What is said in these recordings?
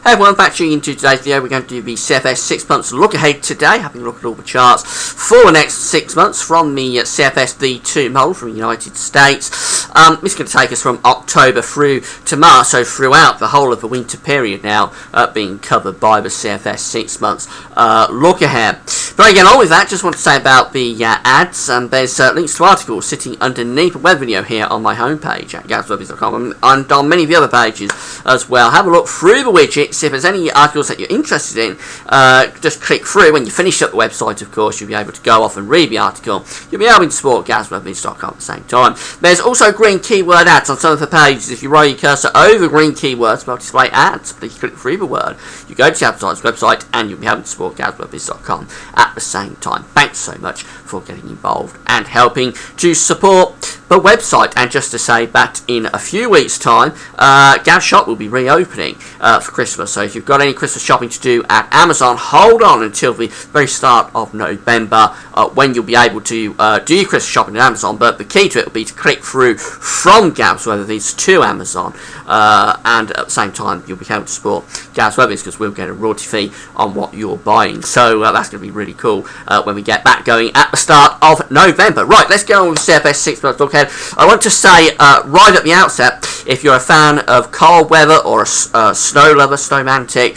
Hey everyone, back to you into today's video. We're going to do the CFS 6 months look ahead today, having a look at all the charts for the next 6 months from the CFS V2 model from the United States. This is going to take us from October through to March, so throughout the whole of the winter period now being covered by the CFS 6 months look ahead. Before I get on with that, just want to say about the ads. There's links to articles sitting underneath the web video here on my homepage at gatswebbies.com and on many of the other pages as well. Have a look through the widgets. If there's any articles that you're interested in, just click through. When you finish up the website, of course, you'll be able to go off and read the article. You'll be able to support gatswebbies.com at the same time. There's also green keyword ads on some of the pages. If you roll your cursor over green keywords, they'll display ads. Please click through the word. You go to the advertiser's website and you'll be able to support gatswebbies.com at the same time. Thanks so much for getting involved and helping to support the website. And just to say that in a few weeks' time, Gaz Shop will be reopening for Christmas. So if you've got any Christmas shopping to do at Amazon, hold on until the very start of November when you'll be able to do your Christmas shopping at Amazon. But the key to it will be to click through from Gaz, whether these to Amazon, and at the same time you'll be able to support Gaz Webbies because we'll get a royalty fee on what you're buying. So that's going to be really cool when we get that going at the start of November. Right, let's get on with CFS 6 months look ahead. I want to say right at the outset, if you're a fan of cold weather or a snow lover, snowmantic,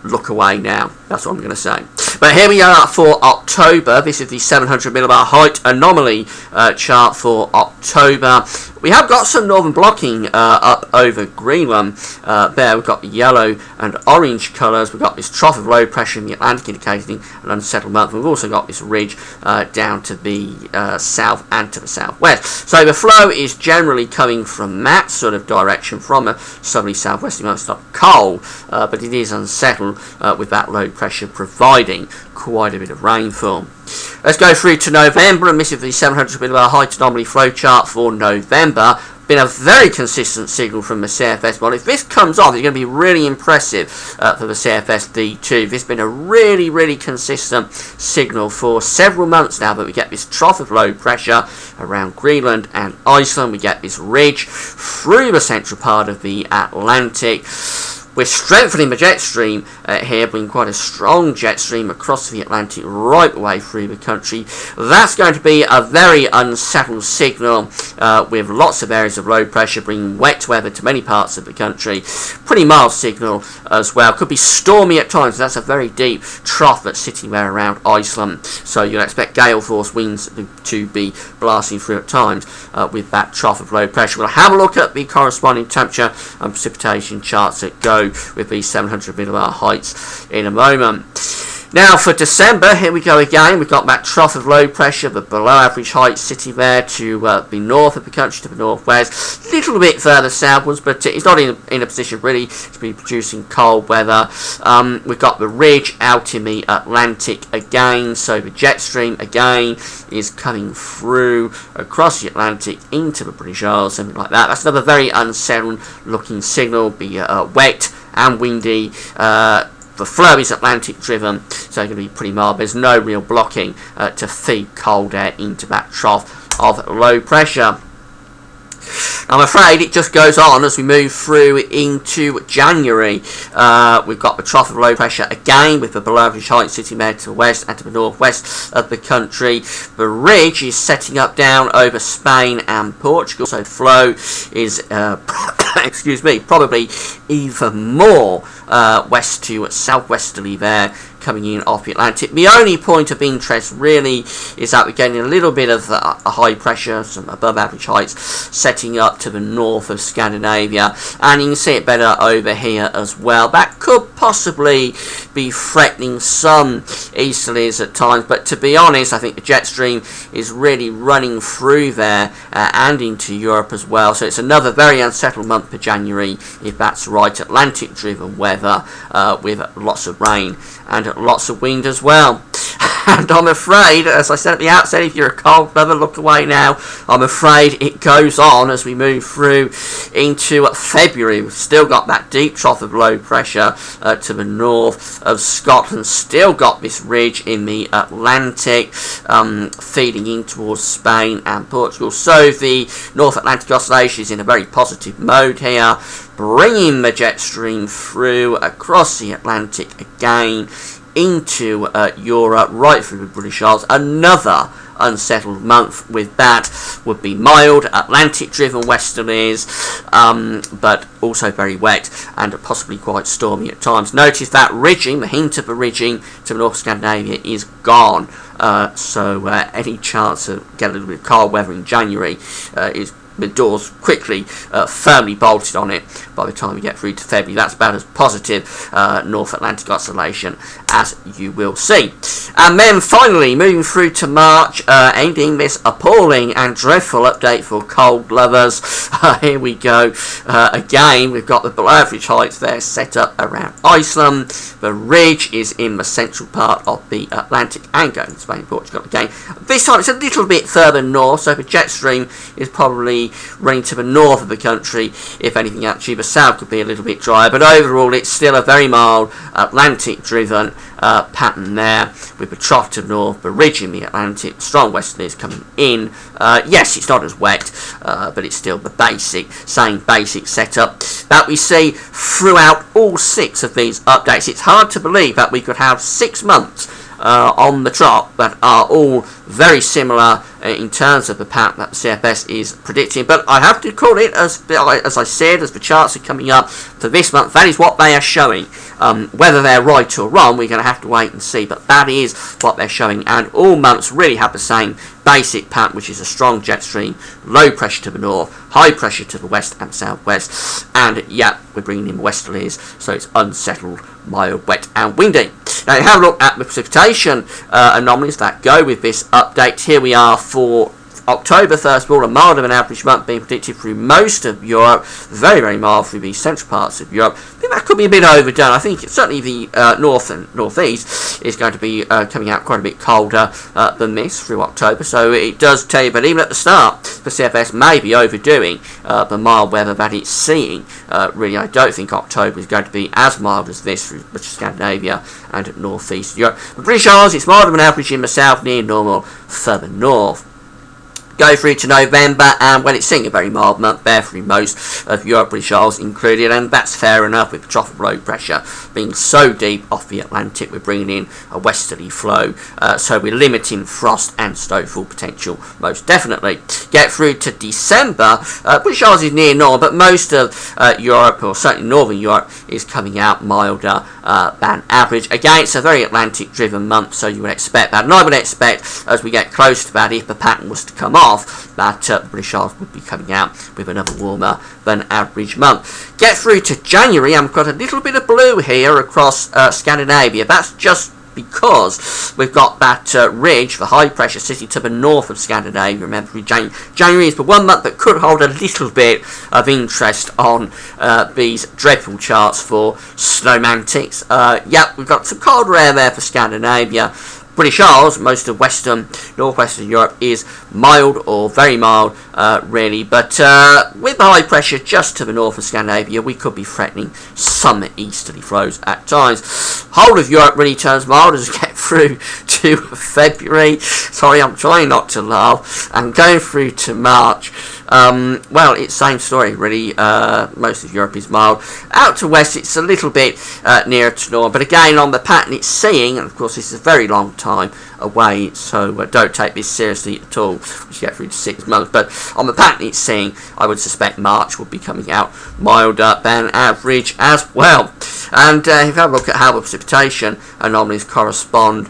look away now. That's what I'm going to say. But here we are for October. This is the 700 millibar height anomaly chart for October. We have got some northern blocking up over Greenland. There we've got the yellow and orange colours. We've got this trough of low pressure in the Atlantic indicating an unsettled month. We've also got this ridge down to the south and to the southwest. So the flow is generally coming from that sort of direction, from a southerly southwesterly month. It's not cold, but it is unsettled with that low pressure providing quite a bit of rainfall. Let's go through to November, and this is the 700 millibar height anomaly flow chart for November. Been a very consistent signal from the CFS model. If this comes off, it's going to be really impressive for the CFS D2. This has been a really consistent signal for several months now, but we get this trough of low pressure around Greenland and Iceland. We get this ridge through the central part of the Atlantic. We're strengthening the jet stream here, bringing quite a strong jet stream across the Atlantic right the way through the country. That's going to be a very unsettled signal with lots of areas of low pressure, bringing wet weather to many parts of the country. Pretty mild signal as well. Could be stormy at times. That's a very deep trough that's sitting there around Iceland. So you'll expect gale force winds to be blasting through at times with that trough of low pressure. We'll have a look at the corresponding temperature and precipitation charts that go with these 700 millibar heights in a moment. Now for December, here we go again. We've got that trough of low pressure, but below average height sitting there to the north of the country, to the northwest, a little bit further southwards, but it's not in a position really to be producing cold weather. We've got the ridge out in the Atlantic again, so the jet stream again is coming through across the Atlantic into the British Isles, something like that. That's another very unsettled looking signal, be wet and windy. The flow is Atlantic driven, so it's going to be pretty mild. There's no real blocking to feed cold air into that trough of low pressure. I'm afraid it just goes on as we move through into January. We've got the trough of low pressure again with the below average height sitting there to the west and to the northwest of the country. The ridge is setting up down over Spain and Portugal, so the flow is excuse me, probably even more west to southwesterly there, coming in off the Atlantic. The only point of interest really is that we're getting a little bit of a high pressure, some above average heights setting up to the north of Scandinavia, and you can see it better over here as well. That could possibly be threatening some easterlies at times, but to be honest, I think the jet stream is really running through there and into Europe as well, so it's another very unsettled month for January if that's right. Atlantic driven weather with lots of rain and lots of wind as well. And I'm afraid, as I said at the outset, if you're a cold lover, look away now. I'm afraid it goes on as we move through into February. We've still got that deep trough of low pressure to the north of Scotland. Still got this ridge in the Atlantic feeding in towards Spain and Portugal. So the North Atlantic Oscillation is in a very positive mode here, bringing the jet stream through across the Atlantic again into Europe, right through the British Isles. Another unsettled month with that would be mild Atlantic driven westerlies, but also very wet and possibly quite stormy at times. Notice that ridging, the hint of a ridging to North Scandinavia is gone, so any chance of getting a little bit of cold weather in January is the doors quickly firmly bolted on it by the time we get through to February. That's about as positive North Atlantic oscillation as you will see. And then finally, moving through to March, ending this appalling and dreadful update for cold lovers. Here we go. Again, we've got the below average heights there set up around Iceland. The ridge is in the central part of the Atlantic and going to Spain and Portugal again. This time it's a little bit further north, so the jet stream is probably running to the north of the country. If anything, actually the south could be a little bit drier, but overall it's still a very mild Atlantic driven pattern there, with the trough to the north, the ridge in the Atlantic, strong westerlies coming in. Yes, it's not as wet, but it's still the same basic setup that we see throughout all 6 of these updates. It's hard to believe that we could have 6 months on the trot that are all very similar in terms of the pattern that the CFS is predicting, but I have to call it, as I said, as the charts are coming up for this month, that is what they are showing. Whether they're right or wrong, we're going to have to wait and see, but that is what they're showing, and all months really have the same basic pattern, which is a strong jet stream, low pressure to the north, high pressure to the west and southwest, and yeah, we're bringing in westerlies, so it's unsettled, mild, wet and windy. Now have a look at the precipitation anomalies that go with this update. Here we are for October, first of all, a milder than average month being predicted through most of Europe, very, very mild through the central parts of Europe. I think that could be a bit overdone. I think certainly the north and northeast is going to be coming out quite a bit colder than this through October, so it does tell you, but even at the start, the CFS may be overdoing the mild weather that it's seeing. Really, I don't think October is going to be as mild as this through Scandinavia and northeast Europe. The British Isles, it's milder than average in the south, near normal further north. Go through to November, and well, it's seeing a very mild month there through most of Europe, British Isles included, and that's fair enough with the trough of low pressure being so deep off the Atlantic. We're bringing in a westerly flow, so we're limiting frost and snowfall potential most definitely. Get through to December, British Isles is near normal, but most of Europe, or certainly northern Europe, is coming out milder than average. Again, it's a very Atlantic driven month, so you would expect that, and I would expect as we get close to that, if the pattern was to come off, that the British Isles would be coming out with another warmer than average month. Get through to January, and we've got a little bit of blue here across Scandinavia. That's just because we've got that ridge, the high pressure sitting to the north of Scandinavia. Remember, January is the one month that could hold a little bit of interest on these dreadful charts for snowmantics. Yeah, we've got some colder air there for Scandinavia. British Isles, most of northwestern Europe, is mild or very mild, really, but with the high pressure just to the north of Scandinavia, we could be threatening some easterly flows at times. Whole of Europe really turns mild as we get through to February. Sorry, I'm trying not to laugh. And going through to March, well, it's same story really. Most of Europe is mild. Out to west, it's a little bit nearer to north, but again, on the pattern it's seeing, and of course this is a very long time away, so don't take this seriously at all as you get through to 6 months, but on the pattern it's seeing, I would suspect March would be coming out milder than average as well. And if you have a look at how the precipitation anomalies correspond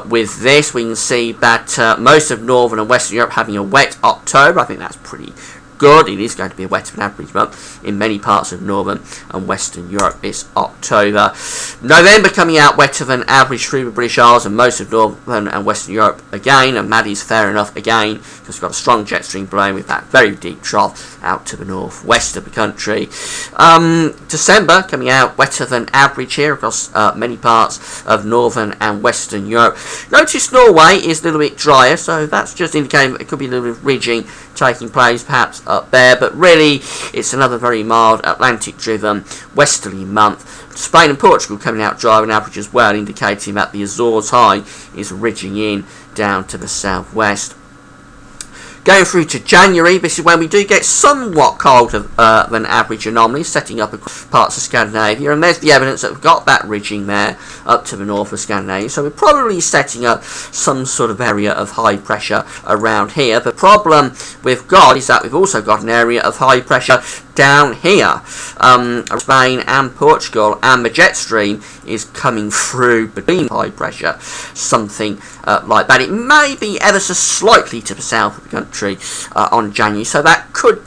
with this, we can see that most of northern and western Europe having a wet October. I think that's pretty good. It is going to be a wetter than average month in many parts of northern and western Europe this October. November coming out wetter than average through the British Isles and most of northern and western Europe again, and Maddie's fair enough again because we've got a strong jet stream blowing with that very deep trough out to the northwest of the country. December coming out wetter than average here across many parts of northern and western Europe. Notice Norway is a little bit drier, so that's just indicating that it could be a little bit of ridging taking place perhaps up there, but really it's another very mild Atlantic driven westerly month. Spain and Portugal coming out dry on average as well, indicating that the Azores high is ridging in down to the southwest. Going through to January, this is when we do get somewhat colder than average anomalies setting up across parts of Scandinavia, and there's the evidence that we've got that ridging there up to the north of Scandinavia, so we're probably setting up some sort of area of high pressure around here. The problem we've got is that we've also got an area of high pressure down here, Spain and Portugal, and the jet stream is coming through between high pressure, something like that. It may be ever so slightly to the south of the country on January, so that could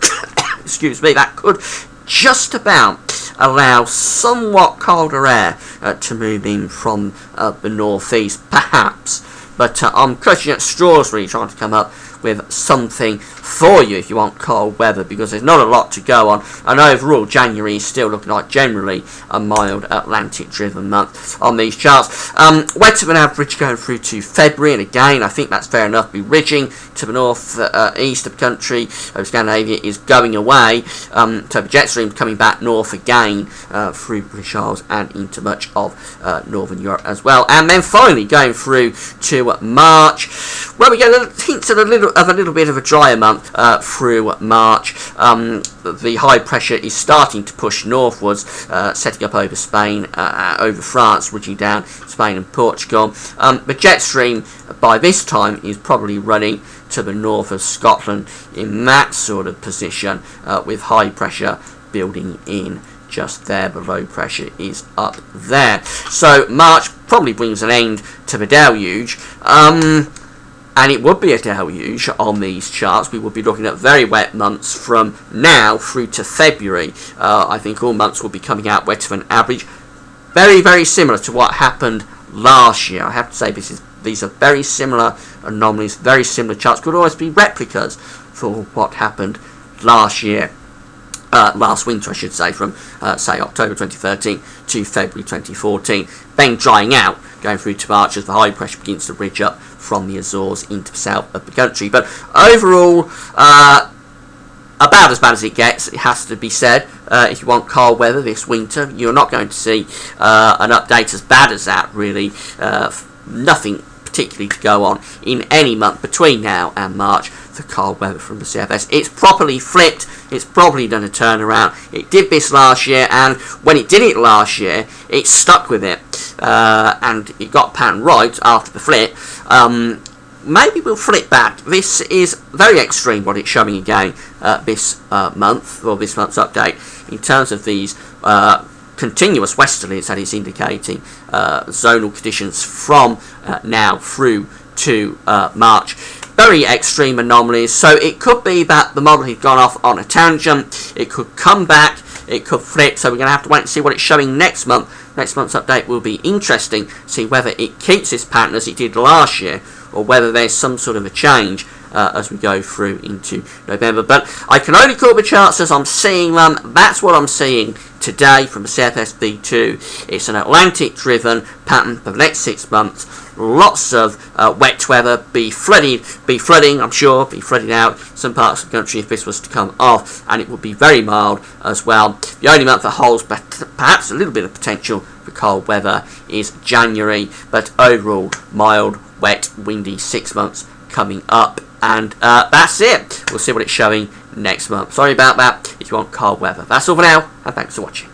excuse me, that could just about allow somewhat colder air to move in from the northeast, perhaps. But I'm clutching at straws really trying to come up with something for you if you want cold weather, because there's not a lot to go on, and overall January is still looking like generally a mild Atlantic driven month on these charts. Wetter than average going through to February, and again I think that's fair enough. Be ridging to the north east of the country of Scandinavia is going away, so the jet stream coming back north again through British Isles and into much of northern Europe as well. And then finally going through to March, where we get hints of a little bit of a drier month through March. The high pressure is starting to push northwards, setting up over Spain, over France, ridging down Spain and Portugal. The jet stream by this time is probably running to the north of Scotland in that sort of position, with high pressure building in just there. The low pressure is up there. So March probably brings an end to the deluge. And it would be a deluge on these charts. We would be looking at very wet months from now through to February. I think all months will be coming out wetter than average. Very, very similar to what happened last year. I have to say these are very similar anomalies, very similar charts. Could always be replicas for what happened last year. Last winter, I should say, from say October 2013 to February 2014, then drying out, going through to March as the high pressure begins to ridge up from the Azores into the south of the country. But overall, about as bad as it gets, it has to be said. If you want cold weather this winter, you're not going to see an update as bad as that, really. Nothing particularly to go on in any month between now and March for cold weather from the CFS. It's properly flipped. It's probably done a turnaround. It did this last year, and when it did it last year, it stuck with it, and it got pattern right after the flip. Maybe we'll flip back. This is very extreme what it's showing again this month, or this month's update, in terms of these continuous westerlies that it's indicating zonal conditions from now through to March. Very extreme anomalies, so it could be that the model has gone off on a tangent. It could come back, it could flip, so we're going to have to wait and see what it's showing next month. Next month's update will be interesting, see whether it keeps this pattern as it did last year, or whether there's some sort of a change as we go through into November. But I can only call the charts as I'm seeing them. That's what I'm seeing today from the CFS V2. It's an Atlantic driven pattern for the next 6 months. Lots of wet weather, be flooding, I'm sure, be flooding out some parts of the country if this was to come off, and it would be very mild as well. The only month that holds perhaps a little bit of potential for cold weather is January, but overall mild, wet, windy 6 months coming up, and that's it. We'll see what it's showing next month. Sorry about that if you want cold weather. That's all for now, and thanks for watching.